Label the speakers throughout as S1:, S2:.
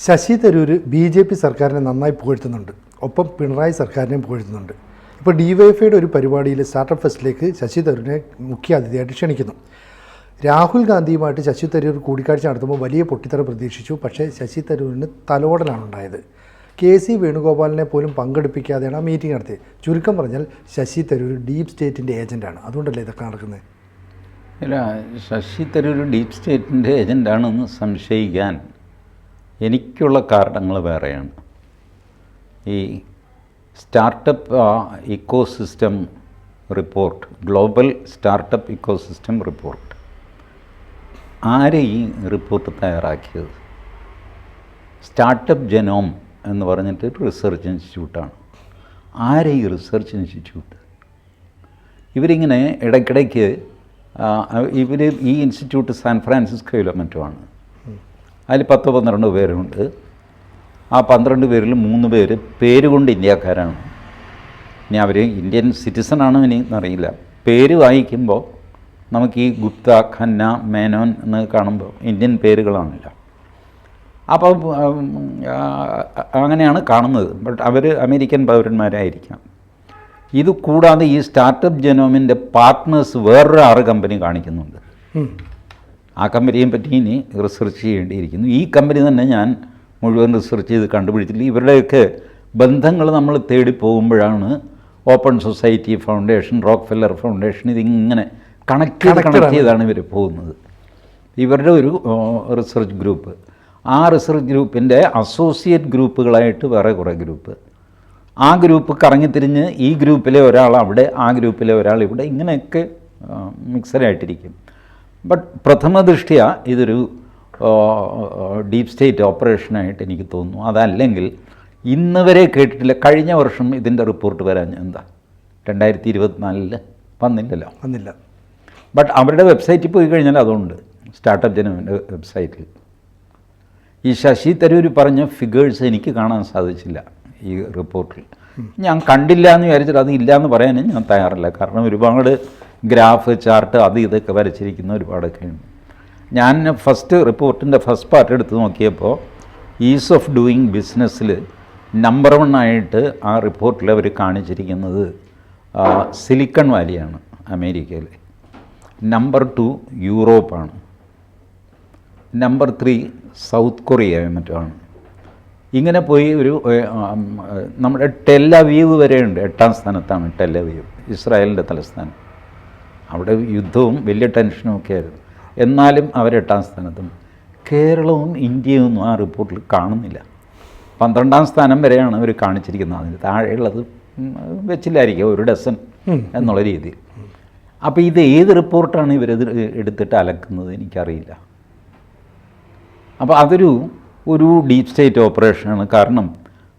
S1: Sasi Tharoor BJP. സർക്കാരിനെ നന്നായി പുകഴ്ത്തുന്നുണ്ട്. ഒപ്പം പിണറായി സർക്കാരിനെയും പുകഴ്ത്തുന്നുണ്ട്. ഇപ്പോൾ ഡിവൈഎഫ്ഐയുടെ ഒരു പരിപാടിയിൽ സ്റ്റാർട്ടപ്പ് ഫെസ്റ്റിലേക്ക് ശശി തരൂരിനെ മുഖ്യ അതിഥിയായിട്ട് ക്ഷണിക്കുന്നു. രാഹുൽ ഗാന്ധിയുമായിട്ട് ശശി തരൂർ കൂടിക്കാഴ്ച നടത്തുമ്പോൾ വലിയ പൊട്ടിത്തെറി പ്രതീക്ഷിച്ചു. പക്ഷേ ശശി തരൂരിന് തലോടലാണ് ഉണ്ടായത്. കെ.സി. വേണുഗോപാലിനെ പോലും പങ്കെടുപ്പിക്കാതെയാണ് ആ മീറ്റിംഗ് നടത്തിയത്. ചുരുക്കം പറഞ്ഞാൽ ശശി തരൂർ ഡീപ് സ്റ്റേറ്റിൻ്റെ ഏജൻറ്റാണ്. അതുകൊണ്ടല്ലേ ഇതൊക്കെ നടക്കുന്നത്?
S2: അല്ല, ശശി തരൂർ ഡീപ് സ്റ്റേറ്റിൻ്റെ ഏജൻ്റാണെന്ന് സംശയിക്കാൻ എനിക്കുള്ള കാരണങ്ങൾ വേറെയാണ്. ഈ startup ecosystem report, global startup ecosystem report, ആരെ ഈ റിപ്പോർട്ട് തയ്യാറാക്കിയത്? സ്റ്റാർട്ടപ്പ് ജനോം എന്ന് പറഞ്ഞിട്ട് റിസർച്ച് ഇൻസ്റ്റിറ്റ്യൂട്ടാണ്. ആരെ ഈ റിസർച്ച് ഇൻസ്റ്റിറ്റ്യൂട്ട്? ഇവരിങ്ങനെ ഇടയ്ക്കിടയ്ക്ക് ഈ ഇൻസ്റ്റിറ്റ്യൂട്ട് സാൻ ഫ്രാൻസിസ്കോയിലോ മറ്റുമാണ്. അതിൽ 10-12 പേരുണ്ട്. ആ 12 പേരിൽ 3 പേര് പേരുകൊണ്ട് ഇന്ത്യക്കാരാണ്. ഇനി അവർ ഇന്ത്യൻ സിറ്റിസണാണോ എന്നറിയില്ല. പേര് വായിക്കുമ്പോൾ നമുക്ക് ഈ ഗുപ്ത, ഖന്ന, മേനോൻ എന്ന് കാണുമ്പോൾ ഇന്ത്യൻ പേരുകളാണല്ലോ. അപ്പോൾ അങ്ങനെയാണ് കാണുന്നത്. ബട്ട് അവർ അമേരിക്കൻ പൗരന്മാരായിരിക്കാം. ഇത് കൂടാതെ ഈ സ്റ്റാർട്ടപ്പ് ജനോമിൻ്റെ പാർട്ട്നേഴ്സ് വേറൊരു 6 കമ്പനി കാണിക്കുന്നുണ്ട്. ആ കമ്പനിയെ പറ്റി ഇനി റിസർച്ച് ചെയ്യേണ്ടിയിരിക്കുന്നു. ഈ കമ്പനി തന്നെ ഞാൻ മുഴുവൻ റിസർച്ച് ചെയ്ത് കണ്ടുപിടിച്ചില്ല. ഇവരുടെയൊക്കെ ബന്ധങ്ങൾ നമ്മൾ തേടി പോകുമ്പോഴാണ് open society foundation, Rockefeller foundation, ഇതിങ്ങനെ കണക്ട് ചെയ്താണ് ഇവർ പോകുന്നത്. ഇവരുടെ ഒരു റിസർച്ച് ഗ്രൂപ്പ്, ആ റിസർച്ച് ഗ്രൂപ്പിൻ്റെ അസോസിയേറ്റ് ഗ്രൂപ്പുകളായിട്ട് വേറെ കുറേ ഗ്രൂപ്പ്, ആ ഗ്രൂപ്പ് കറങ്ങിത്തിരിഞ്ഞ് ഈ ഗ്രൂപ്പിലെ ഒരാൾ അവിടെ, ആ ഗ്രൂപ്പിലെ ഒരാൾ ഇവിടെ, ഇങ്ങനെയൊക്കെ മിക്സഡായിട്ടിരിക്കും. ബട്ട് പ്രഥമ ദൃഷ്ട്യ ഇതൊരു ഡീപ് സ്റ്റേറ്റ് ഓപ്പറേഷനായിട്ട് എനിക്ക് തോന്നുന്നു. അതല്ലെങ്കിൽ ഇന്ന് വരെ കേട്ടിട്ടില്ല. കഴിഞ്ഞ വർഷം ഇതിൻ്റെ റിപ്പോർട്ട് വരാൻ എന്താ 2024 വന്നില്ല. ബട്ട് അവരുടെ വെബ്സൈറ്റിൽ പോയി കഴിഞ്ഞാൽ അതുണ്ട്. സ്റ്റാർട്ടപ്പ് ജനോമിൻ്റെ വെബ്സൈറ്റിൽ ഈ ശശി തരൂർ പറഞ്ഞ ഫിഗേഴ്സ് എനിക്ക് കാണാൻ സാധിച്ചില്ല ഈ റിപ്പോർട്ടിൽ. ഞാൻ കണ്ടില്ല എന്ന് വിചാരിച്ചിട്ട് അത് ഇല്ല എന്ന് പറയാനും ഞാൻ തയ്യാറല്ല. കാരണം ഒരുപാട് ഗ്രാഫ്, ചാർട്ട്, അത് ഇതൊക്കെ വരച്ചിരിക്കുന്ന ഒരുപാടൊക്കെ ഉണ്ട്. ഞാൻ റിപ്പോർട്ടിൻ്റെ ഫസ്റ്റ് പാർട്ട് എടുത്ത് നോക്കിയപ്പോൾ ഈസ് ഓഫ് ഡൂയിങ് ബിസിനസ്സിൽ നമ്പർ 1 ആയിട്ട് ആ റിപ്പോർട്ടിൽ അവർ കാണിച്ചിരിക്കുന്നത് സിലിക്കൺ വാലിയാണ്, അമേരിക്കയിൽ. നമ്പർ 2 യൂറോപ്പാണ്. നമ്പർ 3 സൗത്ത് കൊറിയ മറ്റുമാണ്. ഇങ്ങനെ പോയി ഒരു നമ്മുടെ ടെല്ലവീവ് വരെയുണ്ട്. 8ാം സ്ഥാനത്താണ് ടെല്ലവീവ്, ഇസ്രായേലിൻ്റെ തലസ്ഥാനം. അവിടെ യുദ്ധവും വലിയ ടെൻഷനും ഒക്കെ ആയിരുന്നു. എന്നാലും അവർ 8ാം സ്ഥാനത്തും. കേരളവും ഇന്ത്യയൊന്നും ആ റിപ്പോർട്ടിൽ കാണുന്നില്ല. 12ാം സ്ഥാനം വരെയാണ് അവർ കാണിച്ചിരിക്കുന്നത്. അതിന് താഴെയുള്ളത് വെച്ചില്ലായിരിക്കും, 1 ഡസൻ എന്നുള്ള രീതിയിൽ. അപ്പോൾ ഇത് ഏത് റിപ്പോർട്ടാണ് ഇവരത് എടുത്തിട്ട് അലക്കുന്നത് എനിക്കറിയില്ല. അപ്പോൾ അതൊരു ഡീപ് സ്റ്റേറ്റ് ഓപ്പറേഷനാണ്. കാരണം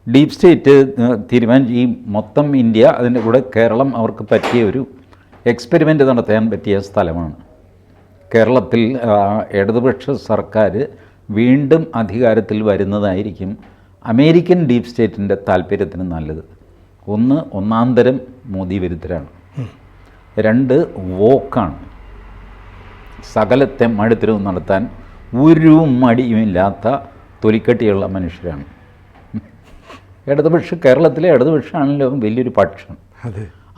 S2: ഡീപ് സ്റ്റേറ്റ് തീരുമാനിച്ച് ഈ മൊത്തം ഇന്ത്യ, അതിൻ്റെ കൂടെ കേരളം അവർക്ക് പറ്റിയ ഒരു എക്സ്പെരിമെൻ്റ് നടത്താൻ പറ്റിയ സ്ഥലമാണ്. കേരളത്തിൽ ഇടതുപക്ഷ സർക്കാർ വീണ്ടും അധികാരത്തിൽ വരുന്നതായിരിക്കും അമേരിക്കൻ ഡീപ് സ്റ്റേറ്റിൻ്റെ താല്പര്യത്തിന് നല്ലത്. 1 ഒന്നാന്തരം മോദി വിരുദ്ധരാണ്. 2 വോക്കാണ്. സകലത്തെ മടുത്തരവും നടത്താൻ ഒരു മടിയുമില്ലാത്ത തൊലിക്കട്ടിയുള്ള മനുഷ്യരാണ്. കേരളത്തിലെ ഇടതുപക്ഷമാണല്ലോ വലിയൊരു പക്ഷം.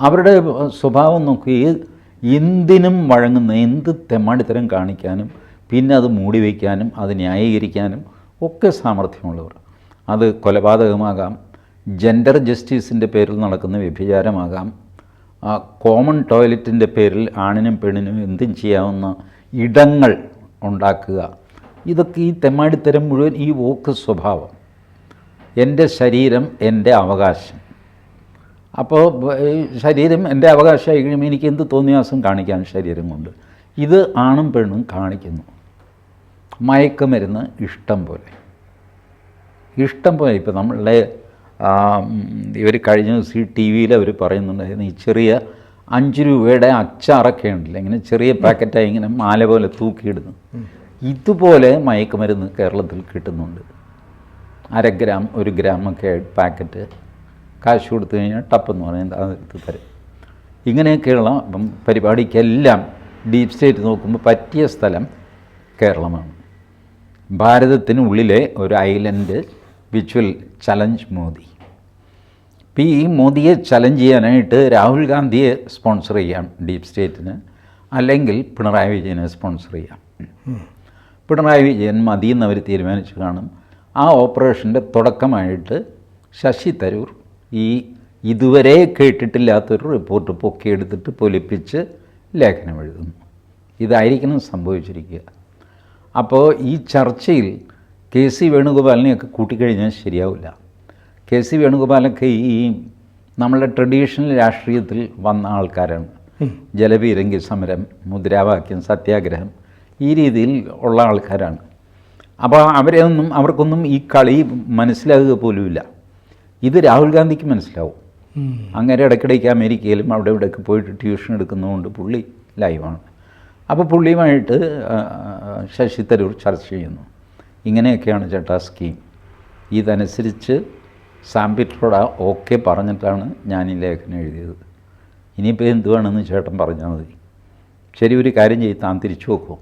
S2: അവരുടെ സ്വഭാവം നോക്കി എന്തിനും വഴങ്ങുന്ന, എന്ത് തെമ്മാടിത്തരം കാണിക്കാനും പിന്നെ അത് മൂടി വയ്ക്കാനും അത് ന്യായീകരിക്കാനും ഒക്കെ സാമർഥ്യമുള്ളവർ. അത് കൊലപാതകമാകാം, ജെൻഡർ ജസ്റ്റിസിൻ്റെ പേരിൽ നടക്കുന്ന വ്യഭിചാരമാകാം, കോമൺ ടോയ്ലറ്റിൻ്റെ പേരിൽ ആണിനും പെണ്ണിനും എന്തും ചെയ്യാവുന്ന ഇടങ്ങൾ ഉണ്ടാക്കുക. ഇതൊക്കെ ഈ തെമ്മാടിത്തരം മുഴുവൻ ഈ വോക്ക് സ്വഭാവം. എൻ്റെ ശരീരം എൻ്റെ അവകാശം. അപ്പോൾ ശരീരം എൻ്റെ അവകാശമായി കഴിയുമ്പോൾ എനിക്ക് എന്ത് തോന്നിയാസം കാണിക്കാം ശരീരം കൊണ്ട്. ഇത് ആണും പെണ്ണും കാണിക്കുന്നു. മയക്കുമരുന്ന് ഇഷ്ടം പോലെ. ഇപ്പോൾ നമ്മളുടെ ഇവർ കഴിഞ്ഞ ദിവസം ഈ ടി വിയിൽ അവർ പറയുന്നുണ്ടായിരുന്നു, ഈ ചെറിയ 5 രൂപയുടെ അച്ചാറൊക്കെ ഉണ്ടല്ലോ, ഇങ്ങനെ ചെറിയ പാക്കറ്റായി ഇങ്ങനെ മാല പോലെ തൂക്കിയിടുന്നു. ഇതുപോലെ മയക്കുമരുന്ന് കേരളത്തിൽ കിട്ടുന്നുണ്ട്. 1/2 ഗ്രാം 1 ഗ്രാമൊക്കെ പാക്കറ്റ് കാശ് കൊടുത്തു കഴിഞ്ഞാൽ ടപ്പെന്ന് പറയുന്നത് അതെടുത്ത് തരും. ഇങ്ങനെയൊക്കെയുള്ള പരിപാടിക്കെല്ലാം ഡീപ് സ്റ്റേറ്റ് നോക്കുമ്പോൾ പറ്റിയ സ്ഥലം കേരളമാണ്. ഭാരതത്തിനുള്ളിലെ ഒരു island which will challenge Modi. ഇപ്പോൾ ഈ മോദിയെ ചലഞ്ച് ചെയ്യാനായിട്ട് രാഹുൽ ഗാന്ധിയെ സ്പോൺസർ ചെയ്യാം ഡീപ് സ്റ്റേറ്റിന്, അല്ലെങ്കിൽ പിണറായി വിജയനെ സ്പോൺസർ ചെയ്യാം. പിണറായി വിജയൻ മതി എന്നവർ തീരുമാനിച്ചു കാണും. ആ ഓപ്പറേഷൻ്റെ തുടക്കമായിട്ട് ശശി തരൂർ ഈ ഇതുവരെ കേട്ടിട്ടില്ലാത്തൊരു റിപ്പോർട്ട് പൊക്കിയെടുത്തിട്ട് പൊലിപ്പിച്ച് ലേഖനം എഴുതുന്നു. ഇതായിരിക്കണം സംഭവിച്ചിരിക്കുക. അപ്പോൾ ഈ ചർച്ചയിൽ കെ സി വേണുഗോപാലിനെയൊക്കെ കൂട്ടിക്കഴിഞ്ഞാൽ ശരിയാവില്ല. കെ സി വേണുഗോപാലൊക്കെ ഈ നമ്മളുടെ ട്രഡീഷണൽ രാഷ്ട്രീയത്തിൽ വന്ന ആൾക്കാരാണ്. ജലപീരങ്കി സമരം, മുദ്രാവാക്യം, സത്യാഗ്രഹം, ഈ രീതിയിൽ ഉള്ള ആൾക്കാരാണ്. അപ്പോൾ അവർക്കൊന്നും ഈ കളി മനസ്സിലാകുക പോലുമില്ല. ഇത് രാഹുൽ ഗാന്ധിക്ക് മനസ്സിലാവും. അങ്ങനെ ഇടയ്ക്കിടയ്ക്ക് അമേരിക്കയിലും അവിടെ ഇവിടെയൊക്കെ പോയിട്ട് ട്യൂഷൻ എടുക്കുന്നതുകൊണ്ട് പുള്ളി ലൈവാണ്. അപ്പോൾ പുള്ളിയുമായിട്ട് ശശി തരൂർ ചർച്ച ചെയ്യുന്നു. ഇങ്ങനെയൊക്കെയാണ് ചേട്ടാ സ്കീം, ഇതനുസരിച്ച് സാമ്പിട്രോട് ഓക്കെ പറഞ്ഞിട്ടാണ് ഞാൻ ഈ ലേഖനം എഴുതിയത്. ഇനിയിപ്പോൾ എന്തുവാണെന്ന് ചേട്ടൻ പറഞ്ഞാൽ മതി. ശരി, ഒരു കാര്യം ചെയ്ത് താൻ തിരിച്ചു നോക്കുമോ?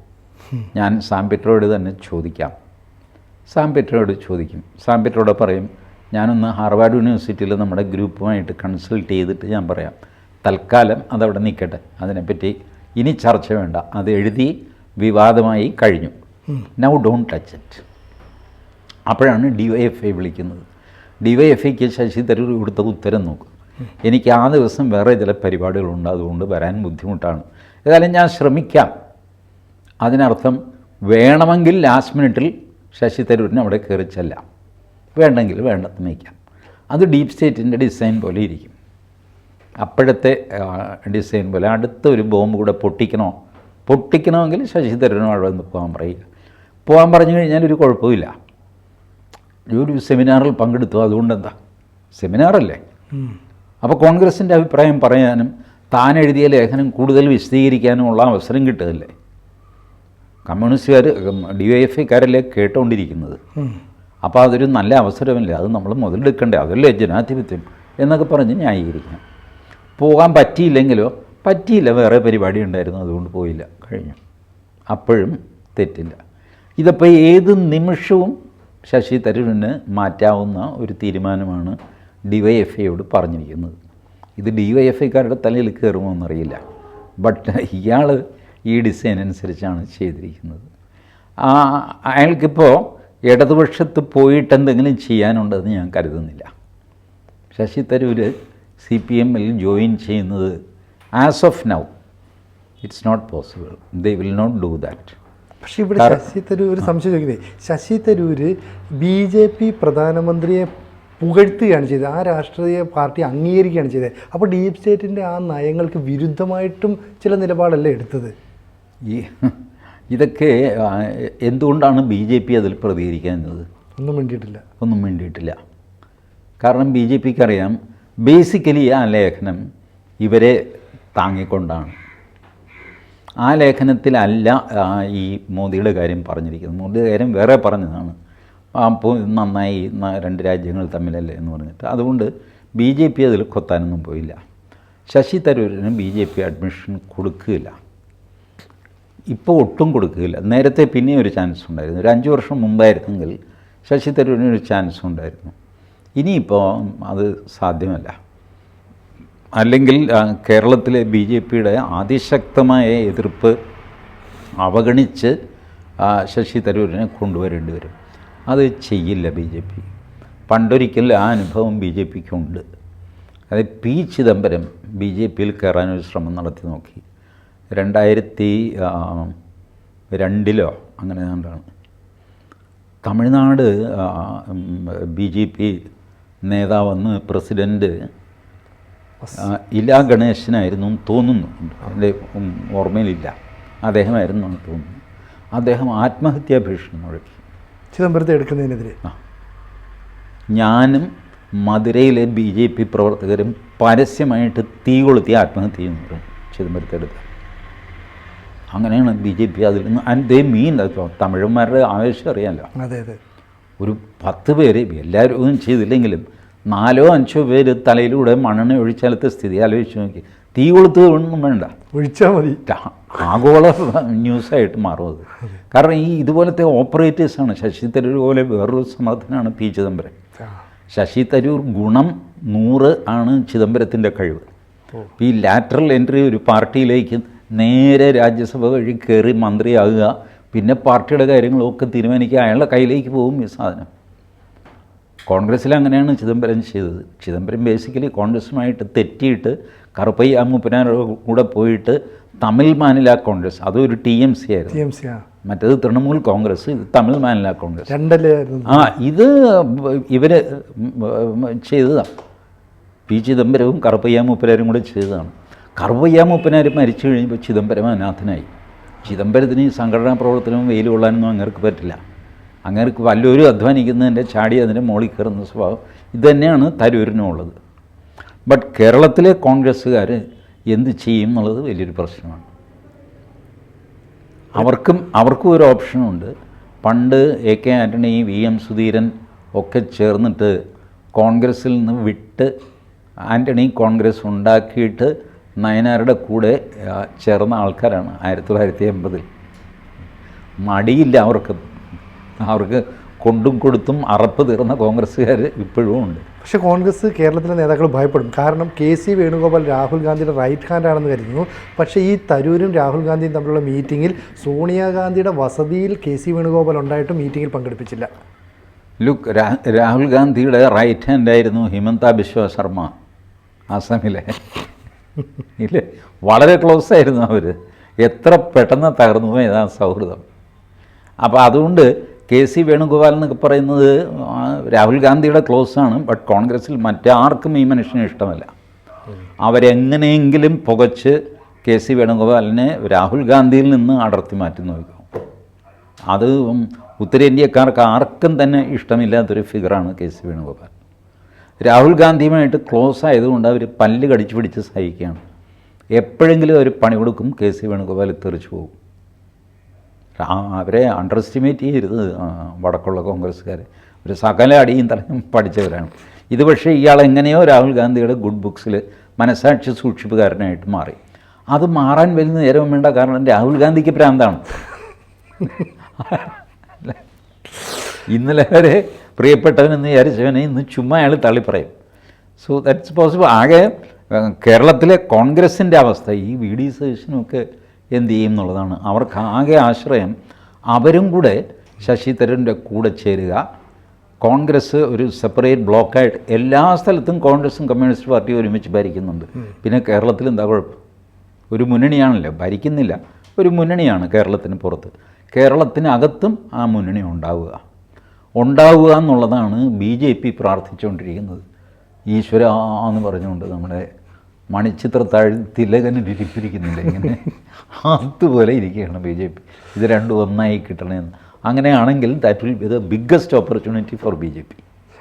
S2: ഞാൻ സാമ്പിട്രോട് തന്നെ ചോദിക്കാം. സാമ്പിട്രോട് ചോദിക്കും. സാമ്പിട്രോട് പറയും, ഞാനൊന്ന് ഹാർവാർഡ് യൂണിവേഴ്സിറ്റിയിൽ നമ്മുടെ ഗ്രൂപ്പുമായിട്ട് കൺസൾട്ട് ചെയ്തിട്ട് ഞാൻ പറയാം. തൽക്കാലം അതവിടെ നിൽക്കട്ടെ, അതിനെപ്പറ്റി ഇനി ചർച്ച വേണ്ട, അത് എഴുതി വിവാദമായി കഴിഞ്ഞു. Now don't touch it. അപ്പോഴാണ് DYFI വിളിക്കുന്നത്. DYFIക്ക് ശശി തരൂർ കൊടുത്ത ഉത്തരം നോക്കും. എനിക്ക് ആ ദിവസം വേറെ ചില പരിപാടികളുണ്ട്, അതുകൊണ്ട് വരാൻ ബുദ്ധിമുട്ടാണ്. ഏതായാലും ഞാൻ ശ്രമിക്കാം. അതിനർത്ഥം വേണമെങ്കിൽ ലാസ്റ്റ് മിനിറ്റിൽ ശശി തരൂരിന് അവിടെ കയറി ചെല്ലാം, വേണ്ടെങ്കിൽ വേണ്ടെന്ന് വയ്ക്കാം. അത് ഡീപ് സ്റ്റേറ്റിൻ്റെ ഡിസൈൻ പോലെ ഇരിക്കും. അപ്പോഴത്തെ ഡിസൈൻ പോലെ അടുത്ത ഒരു ബോംബ് കൂടെ പൊട്ടിക്കണമെങ്കിൽ ശശി തരൂരിന് അവിടെ നിന്ന് പോകാൻ പറഞ്ഞു കഴിഞ്ഞാൽ ഒരു കുഴപ്പമില്ല. ഒരു സെമിനാറിൽ പങ്കെടുത്തു, അതുകൊണ്ടെന്താ, സെമിനാറല്ലേ. അപ്പോൾ കോൺഗ്രസിൻ്റെ അഭിപ്രായം പറയാനും താൻ എഴുതിയ ലേഖനം കൂടുതൽ വിശദീകരിക്കാനുമുള്ള അവസരം കിട്ടുകയല്ലേ. കമ്മ്യൂണിസ്റ്റുകാർ DYFIക്കാരല്ലേ കേട്ടുകൊണ്ടിരിക്കുന്നത്. അപ്പോൾ അതൊരു നല്ല അവസരമല്ലേ, അത് നമ്മൾ മുതലെടുക്കണ്ടേ, അതല്ലേ ജനാധിപത്യം എന്നൊക്കെ പറഞ്ഞ് ന്യായീകരിക്കാം. പോകാൻ പറ്റിയില്ലെങ്കിലോ, പറ്റിയില്ല, വേറെ പരിപാടി ഉണ്ടായിരുന്നു, അതുകൊണ്ട് പോയില്ല, കഴിഞ്ഞു. അപ്പോഴും തെറ്റില്ല. ഇതപ്പോൾ ഏത് നിമിഷവും ശശി തരൂരിന് മാറ്റാവുന്ന ഒരു തീരുമാനമാണ് DYFIയോട് പറഞ്ഞിരിക്കുന്നത്. ഇത് DYFIക്കാരുടെ തലയിൽ കയറുമോ എന്നറിയില്ല. ബട്ട് ഇയാൾ ഈ ഡിസൈൻ അനുസരിച്ചാണ് ചെയ്തിരിക്കുന്നത്. അയാൾക്കിപ്പോൾ ഇടതുപക്ഷത്ത് പോയിട്ട് എന്തെങ്കിലും ചെയ്യാനുണ്ടെന്ന് ഞാൻ കരുതുന്നില്ല. ശശി തരൂർ CPMൽ ജോയിൻ ചെയ്യുന്നത് as of now it's not possible. They will not do that.
S1: പക്ഷേ ഇവിടെ ശശി തരൂർ ഒരു സംശയം ചോദിക്കുന്നത്, ശശി തരൂർ BJP പ്രധാനമന്ത്രിയെ പുകഴ്ത്തുകയാണ് ചെയ്തത്, ആ രാഷ്ട്രീയ പാർട്ടി അംഗീകരിക്കുകയാണ് ചെയ്തത്. അപ്പോൾ ഡീപ് സ്റ്റേറ്റിൻ്റെ ആ നയങ്ങൾക്ക് വിരുദ്ധമായിട്ടും ചില നിലപാടല്ലേ എടുത്തത്?
S2: ഇതൊക്കെ എന്തുകൊണ്ടാണ് BJP അതിൽ പ്രതികരിക്കുന്നത്? ഒന്നും വേണ്ടിയിട്ടില്ല. കാരണം BJPക്ക് അറിയാം, ബേസിക്കലി ആ ലേഖനം ഇവരെ താങ്ങിക്കൊണ്ടാണ്. ആ ലേഖനത്തിലല്ല ഈ മോദിയുടെ കാര്യം പറഞ്ഞിരിക്കുന്നത്. മോദിയുടെ കാര്യം വേറെ പറഞ്ഞതാണ്. അപ്പോൾ നന്നായി, രണ്ട് രാജ്യങ്ങൾ തമ്മിലല്ലേ എന്ന് പറഞ്ഞിട്ട്. അതുകൊണ്ട് BJP അതിൽ കൊത്താനൊന്നും പോയില്ല. ശശി തരൂരിന് BJP അഡ്മിഷൻ കൊടുക്കുകയില്ല, ഇപ്പോൾ ഒട്ടും കൊടുക്കുകയില്ല. നേരത്തെ പിന്നെയും ഒരു ചാൻസ് ഉണ്ടായിരുന്നു. ഒരു 5 വർഷം മുമ്പായിരുന്നെങ്കിൽ ശശി തരൂരിന് ഒരു ചാൻസ് ഉണ്ടായിരുന്നു. ഇനിയിപ്പോൾ അത് സാധ്യമല്ല. അല്ലെങ്കിൽ കേരളത്തിലെ BJPയുടെ അതിശക്തമായ എതിർപ്പ് അവഗണിച്ച് ശശി തരൂരിനെ കൊണ്ടുവരേണ്ടി വരും. അത് ചെയ്യില്ല BJP. പണ്ടൊരിക്കൽ ആ അനുഭവം BJPക്കുണ്ട്. അതായത് P. ചിദംബരം BJPയിൽ കയറാനൊരു ശ്രമം നടത്തി നോക്കി. 2002 അങ്ങനെ കണ്ടാണ്. തമിഴ്നാട് BJP നേതാവെന്ന് പ്രസിഡൻറ്റ് ഇലാ ഗണേശനായിരുന്നു തോന്നുന്നു, എൻ്റെ ഓർമ്മയിലില്ല, അദ്ദേഹമായിരുന്നു തോന്നുന്നു. അദ്ദേഹം ആത്മഹത്യാ ഭീഷണി മുഴക്കി
S1: ചിദംബരത്തെ എടുക്കുന്നതിനെതിരെ.
S2: ഞാനും മധുരയിലെ BJP പ്രവർത്തകരും പരസ്യമായിട്ട് തീ കൊളുത്തി ആത്മഹത്യ ചെയ്യുന്നു ചിദംബരത്തെ എടുത്ത്. അങ്ങനെയാണ് BJP അതിൽ നിന്ന്. ആൻഡ് ദേ മീൻ, തമിഴന്മാരുടെ ആവേശം അറിയാമല്ലോ.
S1: അതെ അതെ.
S2: ഒരു 10 പേര്, എല്ലാവരും ഒന്നും ചെയ്തില്ലെങ്കിലും 4-5 പേര് തലയിലൂടെ മണ്ണെണ്ണ ഒഴിച്ചാലത്തെ സ്ഥിതി ആലോചിച്ച് നോക്കി. തീ കൊളുത്ത് ഒന്നും വേണ്ട,
S1: ഒഴിച്ചാൽ മതി.
S2: ആഗോള ന്യൂസായിട്ട് മാറും അത്. കാരണം ഈ ഇതുപോലത്തെ ഓപ്പറേറ്റേഴ്സാണ്. ശശി തരൂർ പോലെ വേറൊരു സമർത്ഥനാണ് പി ചിദംബരം. ശശി തരൂർ ഗുണം 100 ആണ് ചിദംബരത്തിൻ്റെ കഴിവ്. ഈ ലാറ്ററൽ എൻട്രി ഒരു പാർട്ടിയിലേക്ക് നേരെ രാജ്യസഭ വഴി കയറി മന്ത്രിയാകുക, പിന്നെ പാർട്ടിയുടെ കാര്യങ്ങളൊക്കെ തീരുമാനിക്കുക, അയാളുടെ കയ്യിലേക്ക് പോകും ഈ സാധനം. കോൺഗ്രസ്സിൽ അങ്ങനെയാണ് ചിദംബരം ചെയ്തത്. ചിദംബരം ബേസിക്കലി കോൺഗ്രസുമായിട്ട് തെറ്റിയിട്ട് കറുപ്പയ്യ മൂപ്പനാരുടെ കൂടെ പോയിട്ട് തമിഴ് മാനില കോൺഗ്രസ്, അതൊരു TMC ആയിരുന്നു, മറ്റേത് തൃണമൂൽ കോൺഗ്രസ്, ഇത് തമിഴ് മാനില കോൺഗ്രസ്. ഇത് ഇവർ ചെയ്തതാണ്. പി ചിദംബരവും കറുപ്പയ്യ മൂപ്പനാരും കൂടെ ചെയ്തതാണ്. കറുപ്പയ്യ മൂപ്പനാർ മരിച്ചു കഴിയുമ്പോൾ ചിദംബരം അനാഥനായി. ചിദംബരത്തിന് ഈ സംഘടനാ പ്രവർത്തനവും വെയിൽ കൊള്ളാനൊന്നും അങ്ങേർക്ക് പറ്റില്ല. അങ്ങേർക്ക് വല്ലവരും അധ്വാനിക്കുന്നതിൻ്റെ ചാടി അതിൻ്റെ മോളിൽ കയറുന്ന സ്വഭാവം ഇതുതന്നെയാണ് തരൂരിനും ഉള്ളത്. ബട്ട് കേരളത്തിലെ കോൺഗ്രസ്സുകാർ എന്ത് ചെയ്യും എന്നുള്ളത് വലിയൊരു പ്രശ്നമാണ്. അവർക്കും ഒരു ഓപ്ഷനുണ്ട്. പണ്ട് AK ആൻ്റണി, VM സുധീരൻ ഒക്കെ ചേർന്നിട്ട് കോൺഗ്രസ്സിൽ നിന്ന് വിട്ട് ആൻ്റണി കോൺഗ്രസ് ഉണ്ടാക്കിയിട്ട് നയനാരുടെ കൂടെ ചേർന്ന ആൾക്കാരാണ് 1980. മടിയില്ല അവർക്ക് കൊണ്ടും കൊടുത്തും അറപ്പ് തീർന്ന കോൺഗ്രസ്സുകാർ ഇപ്പോഴും ഉണ്ട്.
S1: പക്ഷേ കോൺഗ്രസ് കേരളത്തിലെ നേതാക്കൾ ഭയപ്പെടും. കാരണം KC വേണുഗോപാൽ രാഹുൽ ഗാന്ധിയുടെ റൈറ്റ് ഹാൻഡ് ആണെന്ന് കരുതുന്നു. പക്ഷേ ഈ തരൂരും രാഹുൽ ഗാന്ധിയും തമ്മിലുള്ള മീറ്റിങ്ങിൽ സോണിയാഗാന്ധിയുടെ വസതിയിൽ KC വേണുഗോപാൽ ഉണ്ടായിട്ടും മീറ്റിങ്ങിൽ പങ്കെടുപ്പിച്ചില്ല.
S2: രാഹുൽ ഗാന്ധിയുടെ റൈറ്റ് ഹാൻഡ് ആയിരുന്നു ഹിമന്ത ബിശ്വ ശർമ്മ ആസാമിലെ. ഇല്ലേ, വളരെ ക്ലോസ് ആയിരുന്നു അവർ. എത്ര പെട്ടെന്ന് തകർന്നു പോയതാ സൗഹൃദം. അപ്പോൾ അതുകൊണ്ട് KC വേണുഗോപാൽ എന്നൊക്കെ പറയുന്നത് രാഹുൽ ഗാന്ധിയുടെ ക്ലോസാണ്. ബട്ട് കോൺഗ്രസ്സിൽ മറ്റാർക്കും ഈ മനുഷ്യനെ ഇഷ്ടമല്ല. അവരെങ്ങനെയെങ്കിലും പുകച്ച് KC വേണുഗോപാലിനെ രാഹുൽ ഗാന്ധിയിൽ നിന്ന് അടർത്തി മാറ്റി നോക്കും. അത് ഉത്തരേന്ത്യക്കാർക്ക് ആർക്കും തന്നെ ഇഷ്ടമില്ലാത്തൊരു ഫിഗറാണ് KC വേണുഗോപാൽ. രാഹുൽ ഗാന്ധിയുമായിട്ട് ക്ലോസ് ആയതുകൊണ്ട് അവർ പല്ല് കടിച്ചു പിടിച്ച് സഹിക്കുകയാണ്. എപ്പോഴെങ്കിലും അവർ പണി കൊടുക്കും, KC വേണുഗോപാൽ തെറിച്ചു പോകും. അവരെ അണ്ടർ എസ്റ്റിമേറ്റ് ചെയ്യരുത് വടക്കുള്ള കോൺഗ്രസ്സുകാരെ. ഒരു സകല അടിയും തലയും പഠിച്ചവരാണ്. ഇത് പക്ഷേ ഇയാളെങ്ങനെയോ രാഹുൽ ഗാന്ധിയുടെ ഗുഡ് ബുക്സിൽ മനസാക്ഷി സൂക്ഷിപ്പുകാരനായിട്ട് മാറി. അത് മാറാൻ വലിയ നേരം വേണ്ട. കാരണം രാഹുൽ ഗാന്ധിക്ക് ഭ്രാന്താണ്. ഇന്നലെ വരെ പ്രിയപ്പെട്ടവനെന്ന് വിചാരിച്ചവനെ ഇന്ന് ചുമ്മാ അയാൾ തള്ളിപ്പറയും. So that's possible. ആകെ കേരളത്തിലെ കോൺഗ്രസിൻ്റെ അവസ്ഥ ഈ VD സതീശനുമൊക്കെ എന്ത് ചെയ്യും എന്നുള്ളതാണ്. അവർക്ക് ആകെ ആശ്രയം അവരും കൂടെ ശശി തരൂരിൻ്റെ കൂടെ ചേരുക. കോൺഗ്രസ് ഒരു സെപ്പറേറ്റ് ബ്ലോക്കായിട്ട് എല്ലാ സ്ഥലത്തും കോൺഗ്രസും കമ്മ്യൂണിസ്റ്റ് പാർട്ടിയും ഒരുമിച്ച് ഭരിക്കുന്നുണ്ട്. പിന്നെ കേരളത്തിൽ എന്താ കുഴപ്പം? ഒരു മുന്നണിയാണല്ലോ, ഭരിക്കുന്നില്ല, ഒരു മുന്നണിയാണ് കേരളത്തിന് പുറത്ത്. കേരളത്തിനകത്തും ആ മുന്നണി ഉണ്ടാവുക എന്നുള്ളതാണ് BJP പ്രാർത്ഥിച്ചുകൊണ്ടിരിക്കുന്നത്. ഈശ്വര എന്ന് പറഞ്ഞുകൊണ്ട് നമ്മുടെ മണിച്ചിത്രത്താഴ് തിലകന് ഇരിപ്പിരിക്കുന്നില്ല, ഇങ്ങനെ അതുപോലെ ഇരിക്കുകയാണ് BJP. ഇത് രണ്ടും ഒന്നായി കിട്ടണമെന്ന്. അങ്ങനെയാണെങ്കിൽ that will be the biggest opportunity for BJP.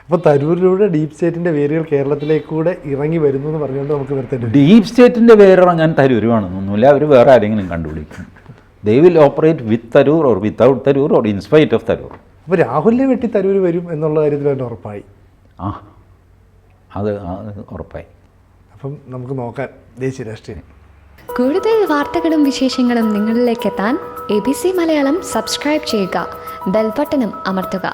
S1: അപ്പോൾ തരൂരിലൂടെ ഡീപ് സ്റ്റേറ്റിൻ്റെ വേരുകൾ കേരളത്തിലേക്കൂടെ ഇറങ്ങി വരുന്നു എന്ന് പറഞ്ഞുകൊണ്ട് നമുക്ക് നിർത്തേണ്ടി.
S2: ഡീപ് സ്റ്റേറ്റിൻ്റെ വേരിറങ്ങാൻ തരൂരുവാണെന്നൊന്നുമില്ല. അവർ വേറെ ആരെങ്കിലും കണ്ടുപിടിക്കും. They will operate with Tharoor or without Tharoor or in spite of Tharoor.
S1: അപ്പോൾ രാഹുലിനെ വെട്ടി തരൂർ വരും എന്നുള്ള കാര്യത്തിൽ തന്നെ ഉറപ്പായി.
S2: അത് ഉറപ്പായി.
S1: അപ്പം നമുക്ക് നോക്കാം ദേശീയ രാഷ്ട്രീയം.
S3: കൂടുതൽ വാർത്തകളും വിശേഷങ്ങളും നിങ്ങളിലേക്ക് എത്താൻ ABC മലയാളം സബ്സ്ക്രൈബ് ചെയ്യുക, ബെൽ ബട്ടണും അമർത്തുക.